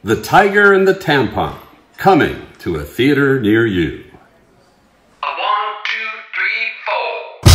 The Tiger and the Tampon, coming to a theater near you. A 1, 2, 3, 4.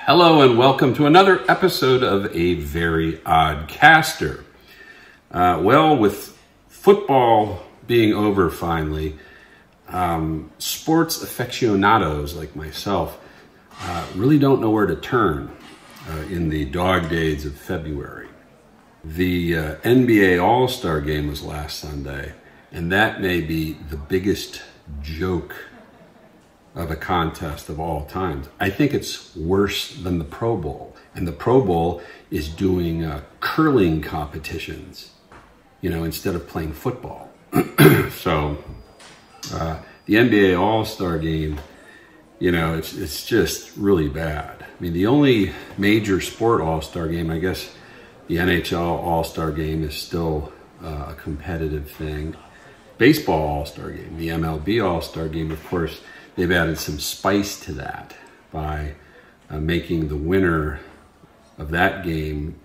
Hello and welcome to another episode of A Very Odd Caster. Well, with football being over finally, sports aficionados like myself really don't know where to turn in the dog days of February. The NBA All-Star Game was last Sunday, and that may be the biggest joke of a contest of all times. I think it's worse than the Pro Bowl. And the Pro Bowl is doing curling competitions, instead of playing football. So the NBA All-Star Game, it's just really bad. I mean, the only major sport All-Star Game, I guess the NHL All-Star Game is still a competitive thing. Baseball All-Star Game, the MLB All-Star Game, of course, they've added some spice to that by making the winner of that game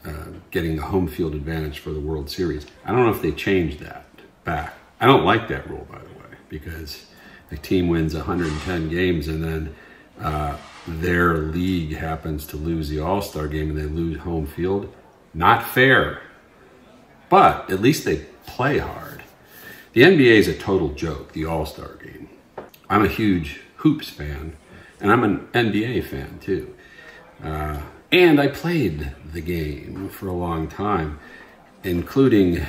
getting the home field advantage for the World Series. I don't know if they changed that back. I don't like that rule, by the way, because the team wins 110 games and then their league happens to lose the All-Star Game and they lose home field. Not fair, but at least they play hard. The NBA is a total joke, the All-Star Game. I'm a huge hoops fan, and I'm an NBA fan too. And I played the game for a long time, including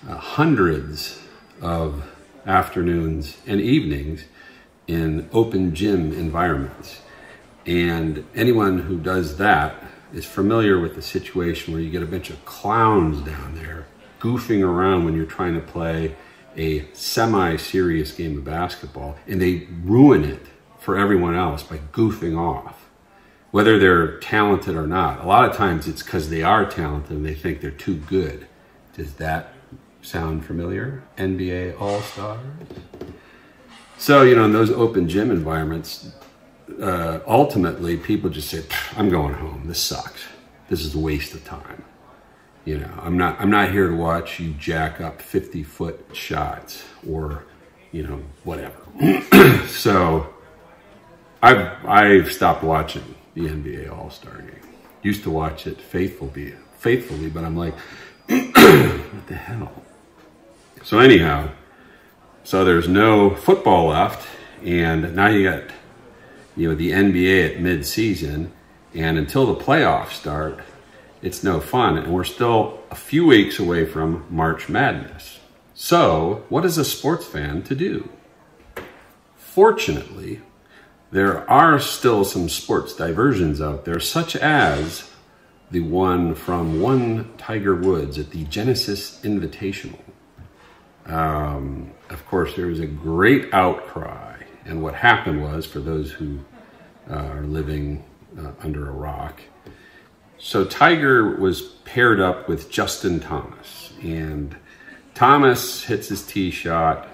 hundreds of afternoons and evenings in open gym environments. And anyone who does that is familiar with the situation where you get a bunch of clowns down there goofing around when you're trying to play a semi-serious game of basketball, and they ruin it for everyone else by goofing off, whether they're talented or not. A lot of times it's because they are talented and they think they're too good. Does that sound familiar? NBA All-Stars? So, in those open gym environments, ultimately people just say, I'm going home. This sucks. This is a waste of time. I'm not here to watch you jack up 50-foot shots or, whatever. So I've stopped watching the NBA All-Star Game. Used to watch it faithfully, but I'm like, what the hell? So anyhow, there's no football left, and now you got, the NBA at mid-season, and until the playoffs start, it's no fun, and we're still a few weeks away from March Madness. So, what is a sports fan to do? Fortunately, there are still some sports diversions out there, such as the one from one Tiger Woods at the Genesis Invitational. Of course, there was a great outcry, and what happened was, for those who are living under a rock, so Tiger was paired up with Justin Thomas, and Thomas hits his tee shot.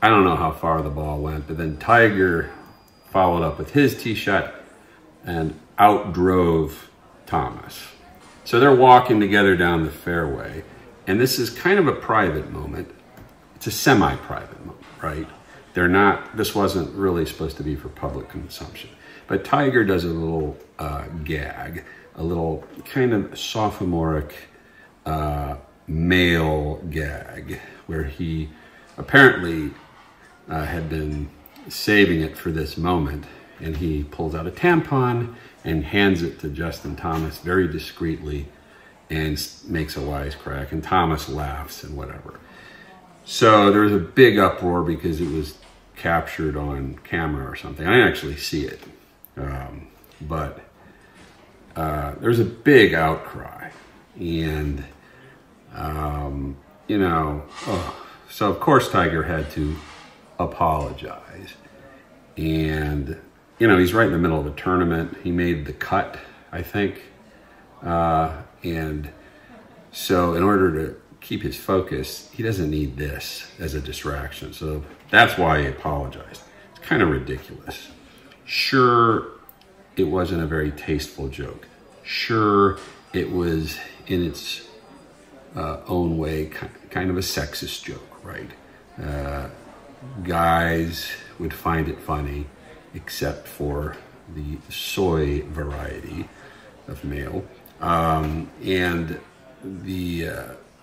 I don't know how far the ball went, but then Tiger followed up with his tee shot and outdrove Thomas. So they're walking together down the fairway, and this is kind of a private moment. It's a semi-private moment, right? This wasn't really supposed to be for public consumption. But Tiger does a little gag, a little kind of sophomoric male gag, where he apparently had been saving it for this moment, and he pulls out a tampon and hands it to Justin Thomas very discreetly and makes a wisecrack, and Thomas laughs and whatever. So there was a big uproar because it was captured on camera or something. I didn't actually see it, but there was a big outcry. And, you know, so of course Tiger had to apologize. And, you know, he's right in the middle of a tournament. He made the cut, I think. And so in order to keep his focus, he doesn't need this as a distraction. So that's why he apologized. It's kind of ridiculous. Sure, it wasn't a very tasteful joke. Sure, it was in its own way kind of a sexist joke, right? Guys would find it funny, except for the soy variety of male. And the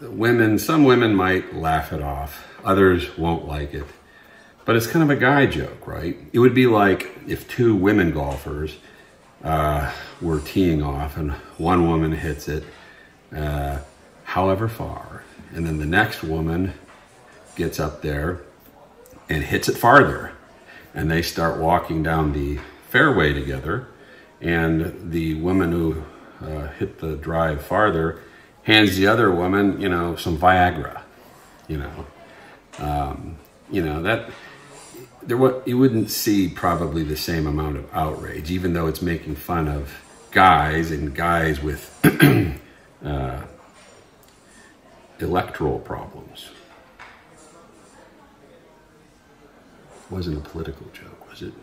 women, some women might laugh it off, others won't like it. But it's kind of a guy joke, right? It would be like if two women golfers were teeing off and one woman hits it however far, and then the next woman gets up there and hits it farther, and they start walking down the fairway together, and the woman who hit the drive farther hands the other woman, you know, some Viagra, you know. That you wouldn't see probably the same amount of outrage, even though it's making fun of guys and guys with electoral problems. It wasn't a political joke, was it?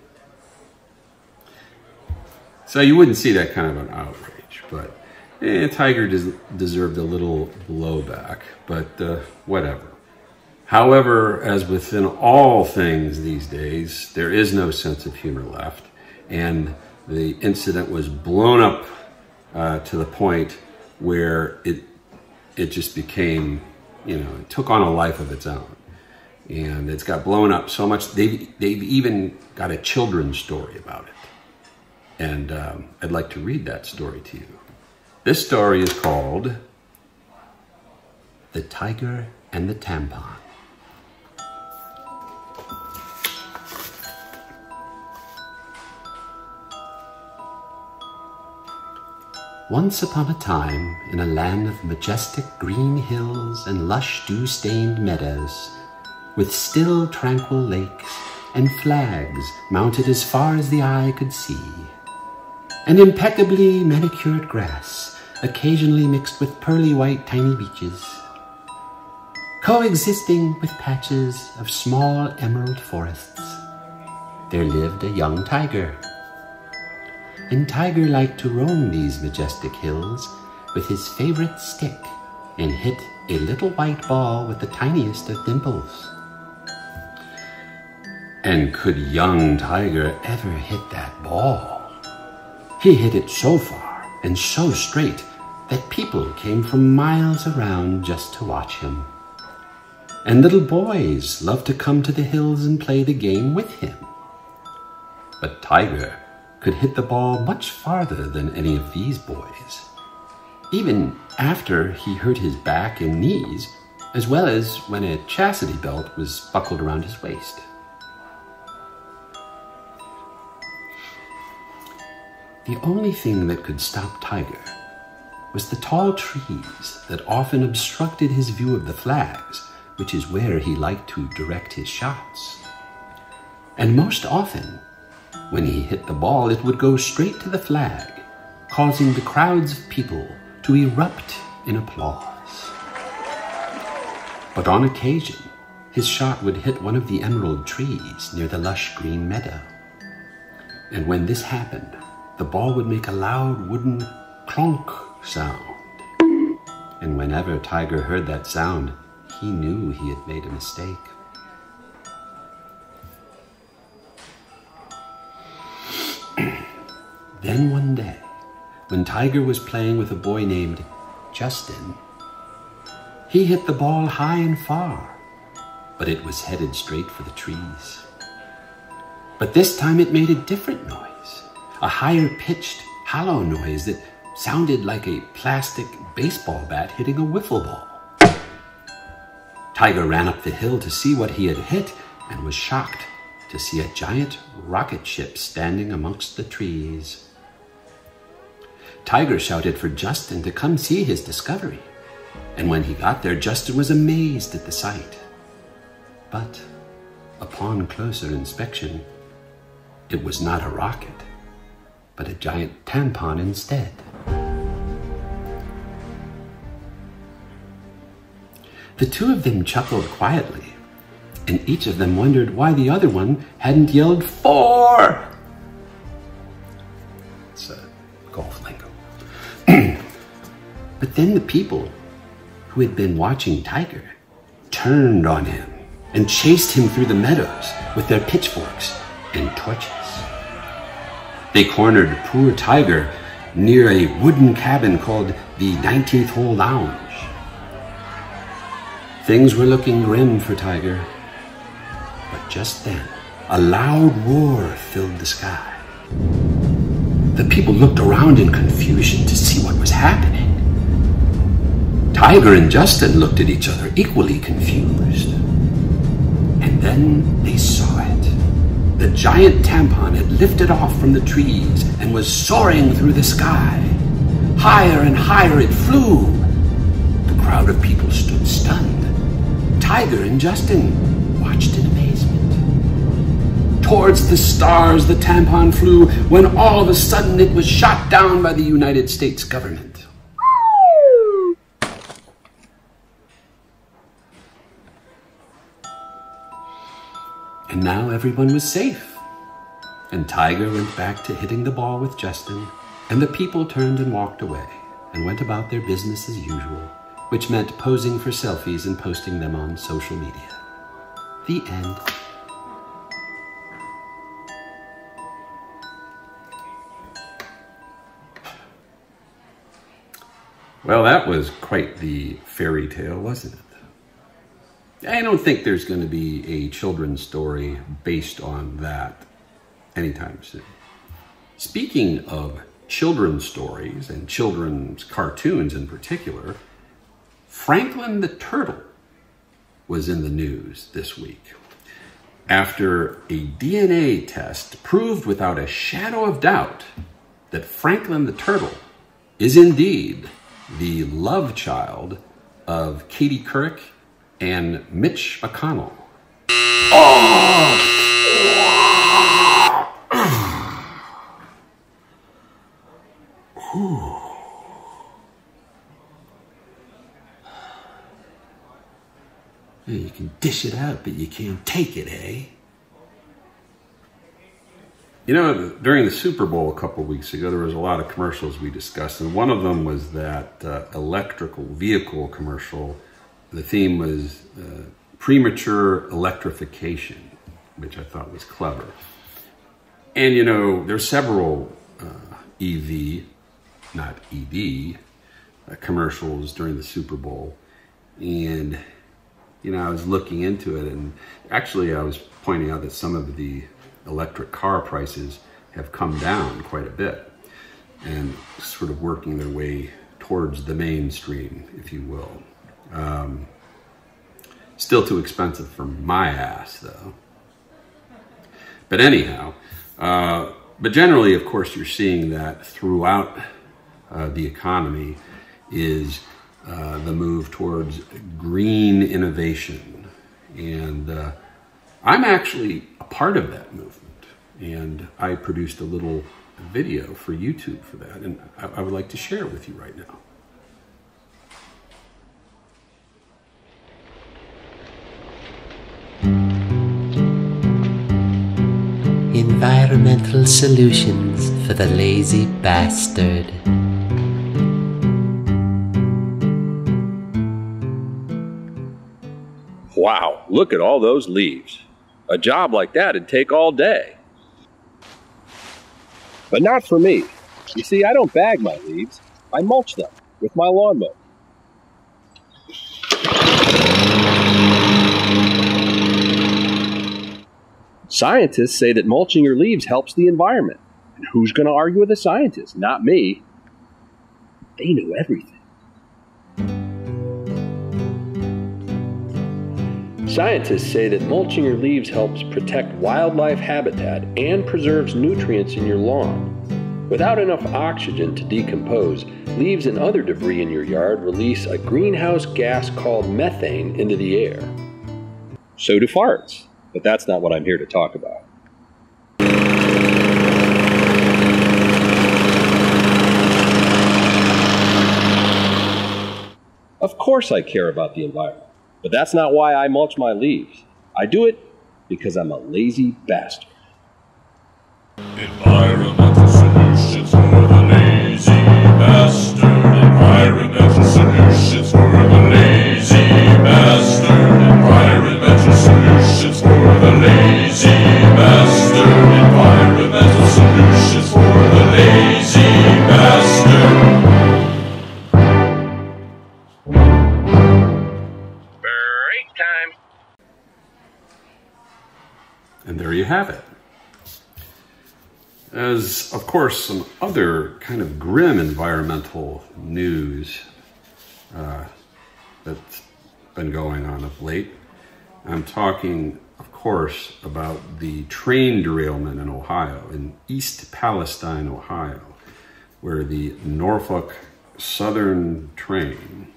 So you wouldn't see that kind of an outrage, but Tiger deserved a little blowback, but whatever. However, as within all things these days, there is no sense of humor left, and the incident was blown up to the point where it just became, you know, it took on a life of its own. And it's got blown up so much, they've even got a children's story about it. And I'd like to read that story to you. This story is called The Tiger and the Tampon. Once upon a time, in a land of majestic green hills and lush dew-stained meadows, with still tranquil lakes and flags mounted as far as the eye could see, and impeccably manicured grass, occasionally mixed with pearly white tiny beaches, coexisting with patches of small emerald forests, there lived a young tiger. And Tiger liked to roam these majestic hills with his favorite stick and hit a little white ball with the tiniest of dimples. And could young Tiger ever hit that ball? He hit it so far and so straight that people came from miles around just to watch him. And little boys loved to come to the hills and play the game with him. But Tiger could hit the ball much farther than any of these boys, even after he hurt his back and knees, as well as when a chastity belt was buckled around his waist. The only thing that could stop Tiger was the tall trees that often obstructed his view of the flags, which is where he liked to direct his shots. And most often, when he hit the ball, it would go straight to the flag, causing the crowds of people to erupt in applause. But on occasion, his shot would hit one of the emerald trees near the lush green meadow. And when this happened, the ball would make a loud wooden clonk sound. And whenever Tiger heard that sound, he knew he had made a mistake. Then one day, when Tiger was playing with a boy named Justin, he hit the ball high and far, but it was headed straight for the trees. But this time it made a different noise, a higher-pitched, hollow noise that sounded like a plastic baseball bat hitting a wiffle ball. Tiger ran up the hill to see what he had hit and was shocked to see a giant rocket ship standing amongst the trees. Tiger shouted for Justin to come see his discovery. And when he got there, Justin was amazed at the sight. But upon closer inspection, it was not a rocket, but a giant tampon instead. The two of them chuckled quietly, and each of them wondered why the other one hadn't yelled, "4!" It's golf lingo. But then the people who had been watching Tiger turned on him and chased him through the meadows with their pitchforks and torches. They cornered poor Tiger near a wooden cabin called the 19th Hole Lounge. Things were looking grim for Tiger, but just then, a loud roar filled the sky. The people looked around in confusion to see what was happening. Tiger and Justin looked at each other, equally confused. And then they saw it. The giant tampon had lifted off from the trees and was soaring through the sky. Higher and higher it flew. The crowd of people stood stunned. Tiger and Justin watched in amazement. Towards the stars the tampon flew, when all of a sudden it was shot down by the United States government. And now everyone was safe. And Tiger went back to hitting the ball with Justin, and the people turned and walked away and went about their business as usual, which meant posing for selfies and posting them on social media. The end. Well, that was quite the fairy tale, wasn't it? I don't think there's going to be a children's story based on that anytime soon. Speaking of children's stories and children's cartoons in particular, Franklin the Turtle was in the news this week after a DNA test proved without a shadow of doubt that Franklin the Turtle is indeed the love child of Katie Couric and Mitch McConnell. You can dish it out, but you can't take it, eh? You know, during the Super Bowl a couple of weeks ago, there was a lot of commercials we discussed, and one of them was that electrical vehicle commercial. The theme was premature electrification, which I thought was clever. And, you know, there's several EV, not ED, commercials during the Super Bowl. And, you know, I was looking into it, and actually I was pointing out that some of the electric car prices have come down quite a bit and sort of working their way towards the mainstream, if you will. Still too expensive for my ass, though. But anyhow, but generally, of course, you're seeing that throughout the economy is the move towards green innovation. And I'm actually a part of that movement. And I produced a little video for YouTube for that. And I would like to share it with you right now. Environmental solutions for the lazy bastard. Wow, look at all those leaves. A job like that'd take all day. But not for me. You see, I don't bag my leaves. I mulch them with my lawnmower. Scientists say that mulching your leaves helps the environment. And who's going to argue with a scientist? Not me. They know everything. Scientists say that mulching your leaves helps protect wildlife habitat and preserves nutrients in your lawn. Without enough oxygen to decompose, leaves and other debris in your yard release a greenhouse gas called methane into the air. So do farts, but that's not what I'm here to talk about. Of course I care about the environment, but that's not why I mulch my leaves. I do it because I'm a lazy bastard. Environmental solutions for the lazy bastard. Environmental solutions for the lazy bastard. Environmental solutions for the lazy bastard. Environmental solutions for the lazy bastard. Break time. And there you have it. As, of course, some other kind of grim environmental news that's been going on of late, I'm talking, of course, about the train derailment in Ohio, in East Palestine, Ohio, where the Norfolk Southern train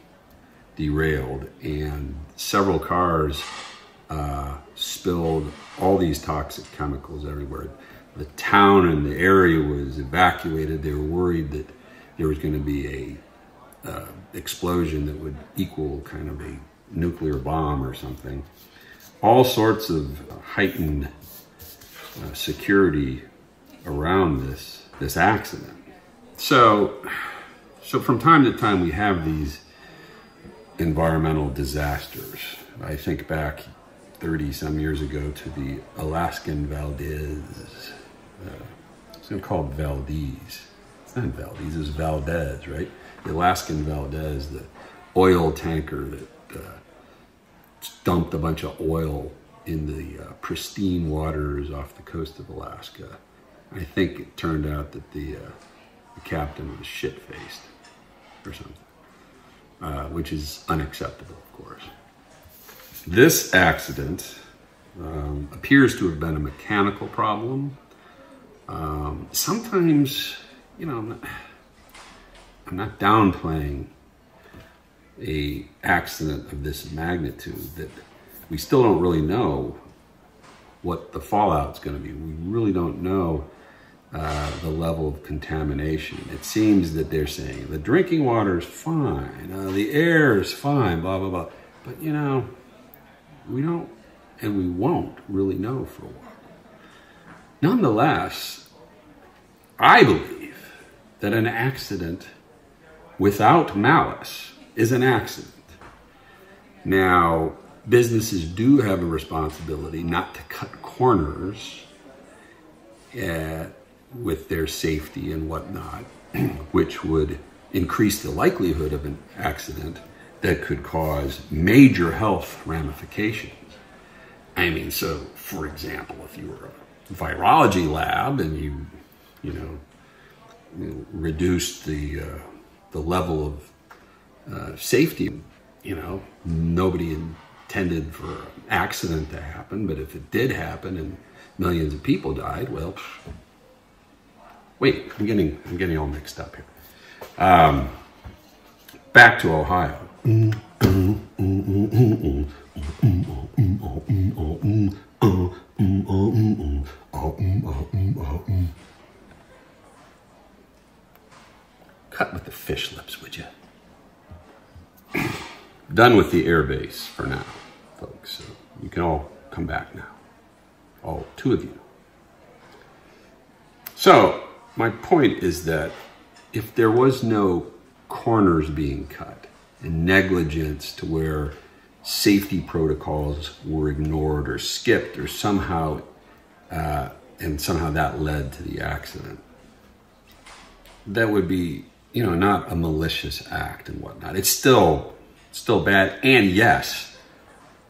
derailed and several cars spilled all these toxic chemicals everywhere. The town and the area was evacuated. They were worried that there was going to be a explosion that would equal kind of a nuclear bomb or something. All sorts of heightened security around this accident. So from time to time we have these environmental disasters. I think back 30 some years ago to the Alaskan Valdez. It's called Valdez. It's not Valdez, it's Valdez, right? The Alaskan Valdez, the oil tanker that dumped a bunch of oil in the pristine waters off the coast of Alaska. I think it turned out that the captain was shit-faced or something, which is unacceptable, of course. This accident appears to have been a mechanical problem. Sometimes, you know, I'm not downplaying a accident of this magnitude that we still don't really know what the fallout's going to be. We really don't know the level of contamination. It seems that they're saying the drinking water is fine, the air is fine, blah, blah, blah. But, you know, we don't, and we won't really know for a while. Nonetheless, I believe that an accident without malice is an accident. Now, businesses do have a responsibility not to cut corners with their safety and whatnot, which would increase the likelihood of an accident that could cause major health ramifications. I mean, so for example, if you were a virology lab and you reduced the level of safety, you know, nobody intended for an accident to happen, but if it did happen and millions of people died, well, wait, I'm getting all mixed up here. Back to Ohio. Cut with the fish lips, would you? Done with the air base for now, folks. So you can all come back now. All two of you. So my point is that if there was no corners being cut and negligence to where safety protocols were ignored or skipped or somehow that led to the accident, that would be, you know, not a malicious act and whatnot. It's still bad. And yes,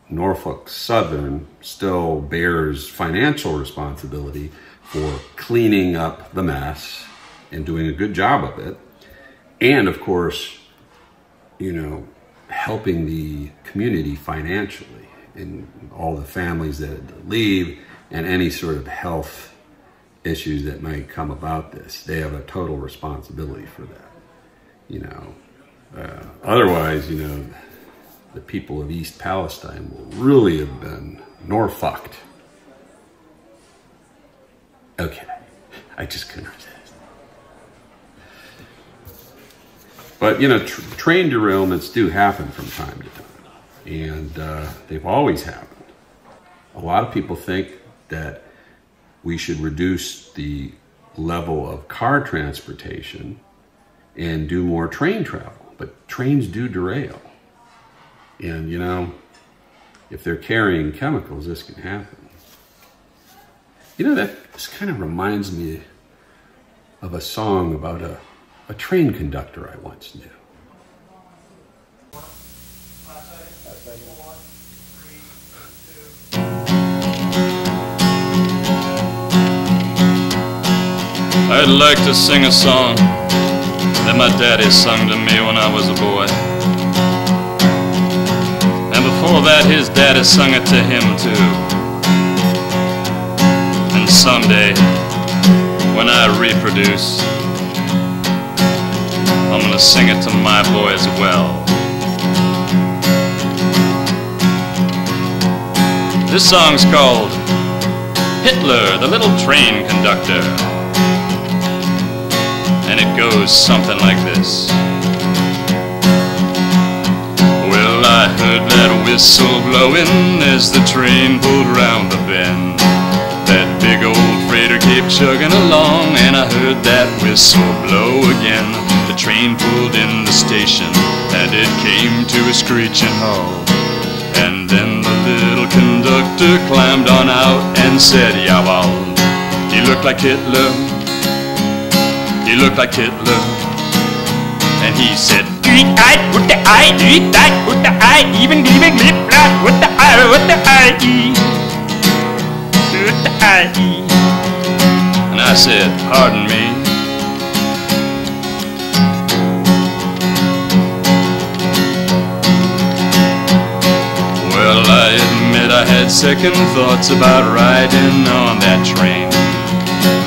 Norfolk Southern still bears financial responsibility for cleaning up the mess and doing a good job of it. And of course, you know, helping the community financially and all the families that leave and any sort of health issues that may come about this. They have a total responsibility for that. You know, otherwise, you know, the people of East Palestine will really have been Norfolked. Okay, I just couldn't resist. But, you know, train derailments do happen from time to time, and they've always happened. A lot of people think that we should reduce the level of car transportation and do more train travel, but trains do derail. And, you know, if they're carrying chemicals, this can happen. You know, this kind of reminds me of a song about a train conductor I once knew. I'd like to sing a song that my daddy sung to me when I was a boy. And before that, his daddy sung it to him too. And someday, when I reproduce, I'm gonna sing it to my boy as well. This song's called Hitler, the Little Train Conductor. And it goes something like this. Well, I heard that whistle blowing as the train pulled round the bend. That big old freighter kept chugging along, and I heard that whistle blow again. The train pulled in the station, and it came to a screeching halt. And then the little conductor climbed on out and said, "Jawohl." He looked like Hitler. He looked like Hitler, and he said, "Eat I, with the eye, eat that, with the eye, even lip flat, with the eye, with the eye, with the eye." And I said, "Pardon me." Well, I admit I had second thoughts about riding on that train.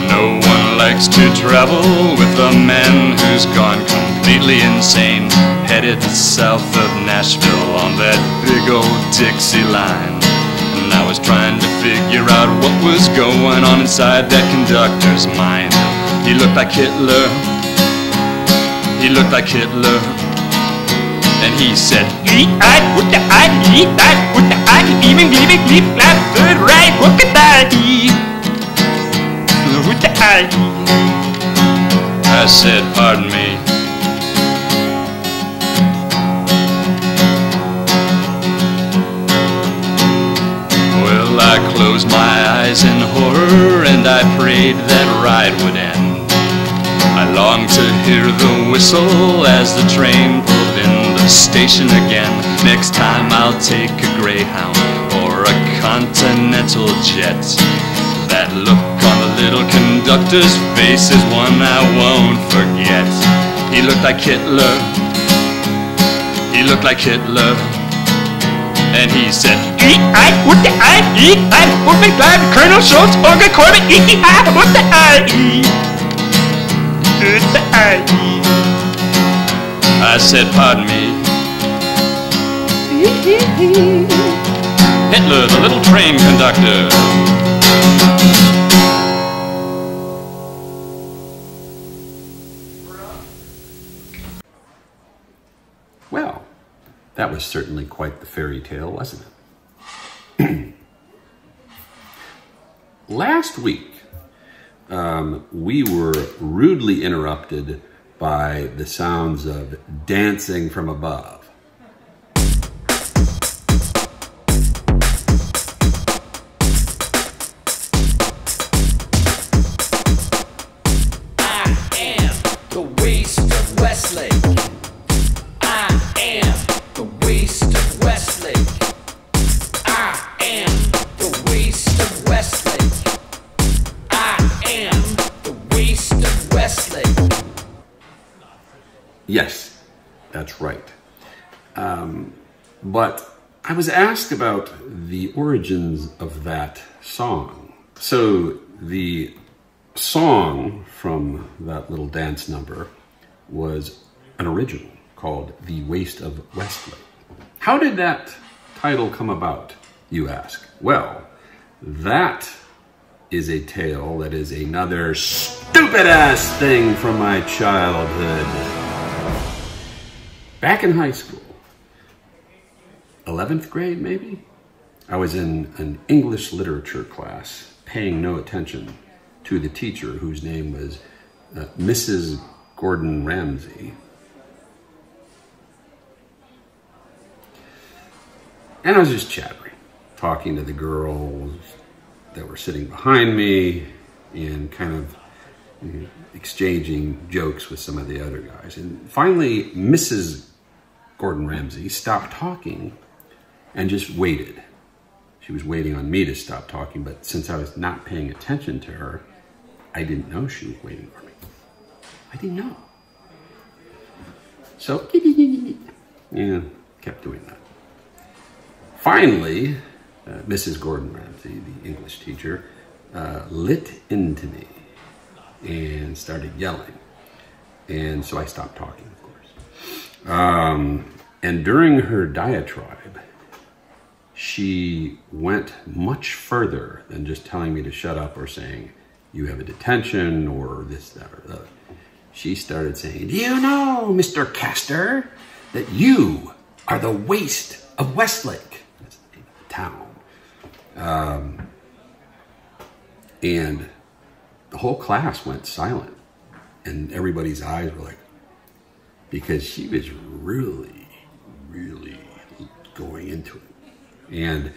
No one likes to travel with a man who's gone completely insane, headed south of Nashville on that big old Dixie line. And I was trying to figure out what was going on inside that conductor's mind. He looked like Hitler. He looked like Hitler. And he said, "Eat I, with the eye, eat that, with the eye, even leap, left, third, right, what could I eat? With the eye." I said, "Pardon me." Well, I closed my eyes in horror and I prayed that ride would end. I longed to hear the whistle as the train pulled in the station again. Next time I'll take a Greyhound or a Continental jet. That look on the little conductor's face is one I won't forget. He looked like Hitler. He looked like Hitler. And he said, "Eat I, with the eye, eat I, with the glad Colonel Schultz, Olga Corbett, eat the eye, with the eye, with the eye." I said, "Pardon me." Hitler, the little train conductor. Well, that was certainly quite the fairy tale, wasn't it? Last week, we were rudely interrupted by the sounds of dancing from above. Yes, that's right. But I was asked about the origins of that song. So the song from that little dance number was an original called The Waste of Westlake. How did that title come about, you ask? Well, that is a tale that is another stupid-ass thing from my childhood. Back in high school, 11th grade maybe, I was in an English literature class paying no attention to the teacher, whose name was Mrs. Gordon Ramsay. And I was just chattering, talking to the girls that were sitting behind me and kind of exchanging jokes with some of the other guys. And finally, Mrs. Gordon Ramsay stopped talking and just waited. She was waiting on me to stop talking, but since I was not paying attention to her, I didn't know she was waiting for me. I didn't know. So, yeah, kept doing that. Finally, Mrs. Gordon Ramsay, the English teacher, lit into me and started yelling. And so I stopped talking, of course. And during her diatribe, she went much further than just telling me to shut up or saying, you have a detention or this, that, or the other. She started saying, do you know, Mr. Castor, that you are the waste of Westlake? That's the name of the town. And the whole class went silent. And everybody's eyes were like, because she was really, really going into it. And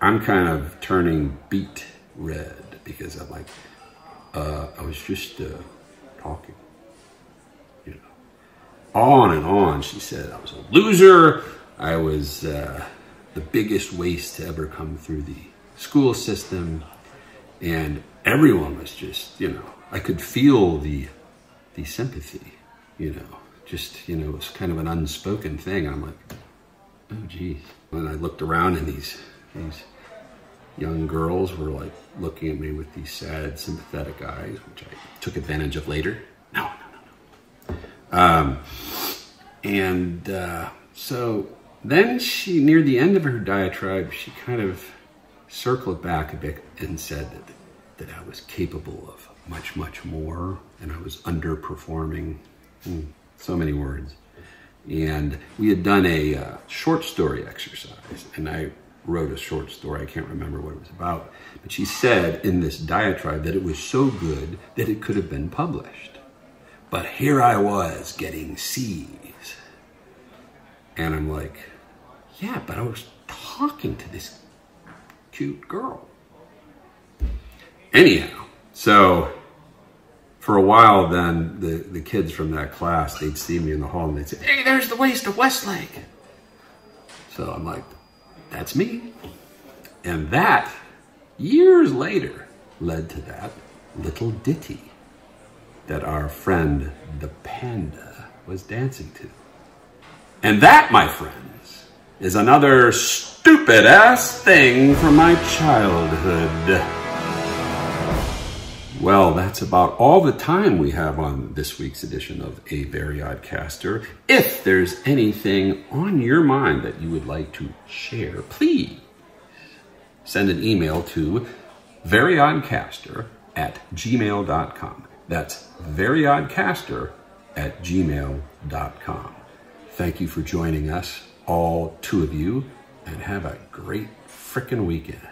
I'm kind of turning beet red because I'm like, I was just talking, you know. On and on, she said I was a loser. I was the biggest waste to ever come through the school system. And everyone was just, you know, I could feel the sympathy, you know. Just, you know, it was kind of an unspoken thing. I'm like, oh, geez. When I looked around and these young girls were like looking at me with these sad, sympathetic eyes, which I took advantage of later. No. So then she, near the end of her diatribe, she kind of circled back a bit and said that I was capable of much, much more, and I was underperforming. So many words. And we had done a short story exercise, and I wrote a short story. I can't remember what it was about. But she said in this diatribe that it was so good that it could have been published. But here I was getting C's. And I'm like, yeah, but I was talking to this cute girl. Anyhow, so for a while then, the kids from that class, they'd see me in the hall and they'd say, hey, there's the waste of Westlake. So I'm like, that's me. And that, years later, led to that little ditty that our friend the panda was dancing to. And that, my friends, is another stupid-ass thing from my childhood. Well, that's about all the time we have on this week's edition of A Very Odd Caster. If there's anything on your mind that you would like to share, please send an email to veryoddcaster@gmail.com. That's veryoddcaster@gmail.com. Thank you for joining us, all two of you, and have a great frickin' weekend.